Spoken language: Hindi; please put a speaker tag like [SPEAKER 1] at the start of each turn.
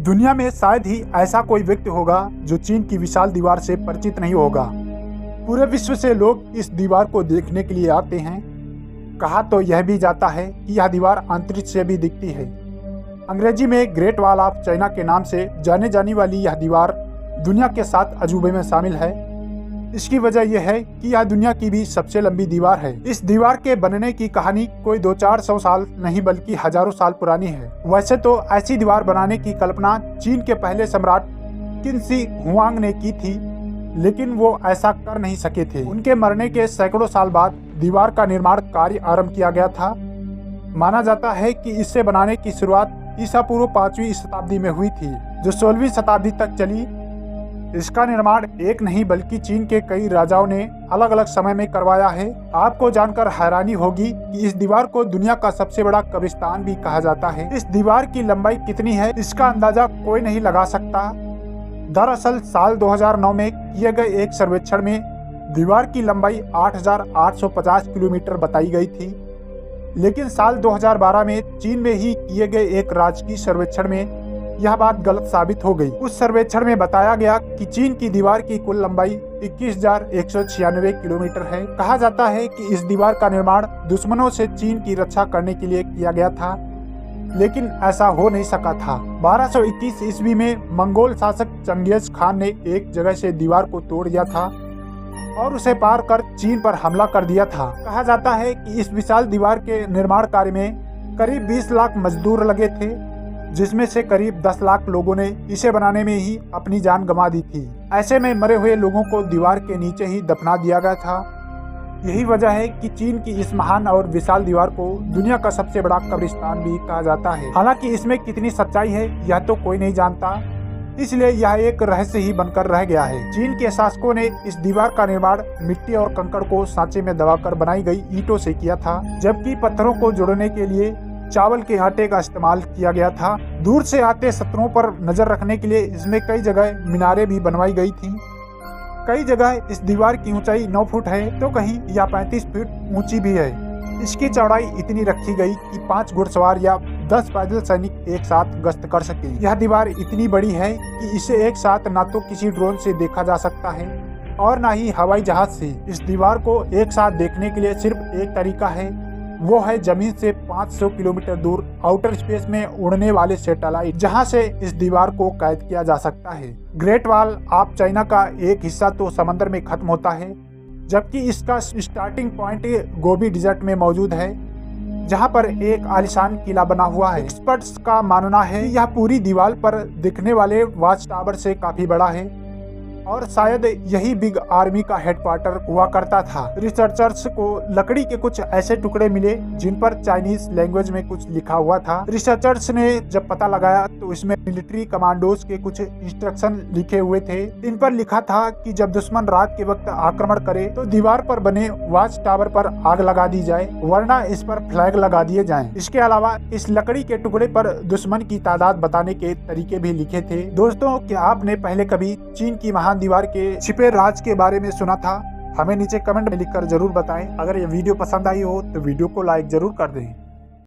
[SPEAKER 1] दुनिया में शायद ही ऐसा कोई व्यक्ति होगा जो चीन की विशाल दीवार से परिचित नहीं होगा। पूरे विश्व से लोग इस दीवार को देखने के लिए आते हैं। कहा तो यह भी जाता है कि यह दीवार अंतरिक्ष से भी दिखती है। अंग्रेजी में ग्रेट वॉल ऑफ चाइना के नाम से जाने जाने वाली यह दीवार दुनिया के 7 अजूबे में शामिल है। इसकी वजह यह है कि यह दुनिया की भी सबसे लंबी दीवार है। इस दीवार के बनने की कहानी कोई 200-400 साल नहीं बल्कि हजारों साल पुरानी है। वैसे तो ऐसी दीवार बनाने की कल्पना चीन के पहले सम्राट किन शी हुआंग ने की थी, लेकिन वो ऐसा कर नहीं सके थे। उनके मरने के सैकड़ों साल बाद दीवार का निर्माण कार्य आरंभ किया गया था। माना जाता है कि इसे बनाने की शुरुआत ईसा पूर्व 5वीं शताब्दी में हुई थी, जो 16वीं शताब्दी तक चली। इसका निर्माण एक नहीं बल्कि चीन के कई राजाओं ने अलग अलग समय में करवाया है। आपको जानकर हैरानी होगी कि इस दीवार को दुनिया का सबसे बड़ा कब्रिस्तान भी कहा जाता है। इस दीवार की लंबाई कितनी है, इसका अंदाजा कोई नहीं लगा सकता। दरअसल साल 2009 में किए गए एक सर्वेक्षण में दीवार की लंबाई 8,850 किलोमीटर बताई गई थी, लेकिन साल 2012 में चीन में ही किए गए एक राजकीय सर्वेक्षण में यह बात गलत साबित हो गई। उस सर्वेक्षण में बताया गया कि चीन की दीवार की कुल लंबाई 21,196 किलोमीटर है। कहा जाता है कि इस दीवार का निर्माण दुश्मनों से चीन की रक्षा करने के लिए किया गया था, लेकिन ऐसा हो नहीं सका था। 1221 ईस्वी में मंगोल शासक चंगेज खान ने एक जगह से दीवार को तोड़ दिया था और उसे पार कर चीन पर हमला कर दिया था। कहा जाता है कि इस विशाल दीवार के निर्माण कार्य में करीब 20 लाख मजदूर लगे थे, जिसमें से करीब 10 लाख लोगों ने इसे बनाने में ही अपनी जान गंवा दी थी। ऐसे में मरे हुए लोगों को दीवार के नीचे ही दफना दिया गया था। यही वजह है कि चीन की इस महान और विशाल दीवार को दुनिया का सबसे बड़ा कब्रिस्तान भी कहा जाता है। हालांकि इसमें कितनी सच्चाई है यह तो कोई नहीं जानता, इसलिए यह एक रहस्य ही बनकर रह गया है। चीन के शासकों ने इस दीवार का निर्माण मिट्टी और कंकड़ को सांचे में दबाकर बनाई गई ईंटों से किया था, जबकि पत्थरों को जोड़ने के लिए चावल के आटे का इस्तेमाल किया गया था। दूर से आते शत्रुओं पर नजर रखने के लिए इसमें कई जगह मीनारें भी बनवाई गई थी। कई जगह इस दीवार की ऊंचाई 9 फुट है तो कहीं यह 35 फीट ऊंची भी है। इसकी चौड़ाई इतनी रखी गई कि 5 घुड़सवार या 10 पैदल सैनिक एक साथ गश्त कर सके। यह दीवार इतनी बड़ी है कि इसे एक साथ न तो किसी ड्रोन से देखा जा सकता है और न ही हवाई जहाज से। इस दीवार को एक साथ देखने के लिए सिर्फ एक तरीका है, वो है जमीन से 500 किलोमीटर दूर आउटर स्पेस में उड़ने वाले सैटेलाइट, जहां से इस दीवार को कैद किया जा सकता है। ग्रेट वॉल ऑफ चाइना का एक हिस्सा तो समंदर में खत्म होता है, जबकि इसका स्टार्टिंग पॉइंट गोबी डिजर्ट में मौजूद है, जहां पर एक आलीशान किला बना हुआ है। एक्सपर्ट्स का मानना है यह पूरी दीवार पर दिखने वाले वॉच टावर से काफी बड़ा है और शायद यही बिग आर्मी का हेडक्वार्टर हुआ करता था। रिसर्चर्स को लकड़ी के कुछ ऐसे टुकड़े मिले जिन पर चाइनीज लैंग्वेज में कुछ लिखा हुआ था। रिसर्चर्स ने जब पता लगाया तो इसमें मिलिट्री कमांडोज के कुछ इंस्ट्रक्शन लिखे हुए थे। इन पर लिखा था कि जब दुश्मन रात के वक्त आक्रमण करे तो दीवार पर बने वॉच टावर पर आग लगा दी जाए, वरना इस पर फ्लैग लगा दिए जाएं। इसके अलावा इस लकड़ी के टुकड़े पर दुश्मन की तादाद बताने के तरीके भी लिखे थे। दोस्तों, क्या आपने पहले कभी चीन की महान दीवार के छिपे राज के बारे में सुना था? हमें नीचे कमेंट में लिखकर जरूर बताएं। अगर ये वीडियो पसंद आई हो तो वीडियो को लाइक जरूर कर दें।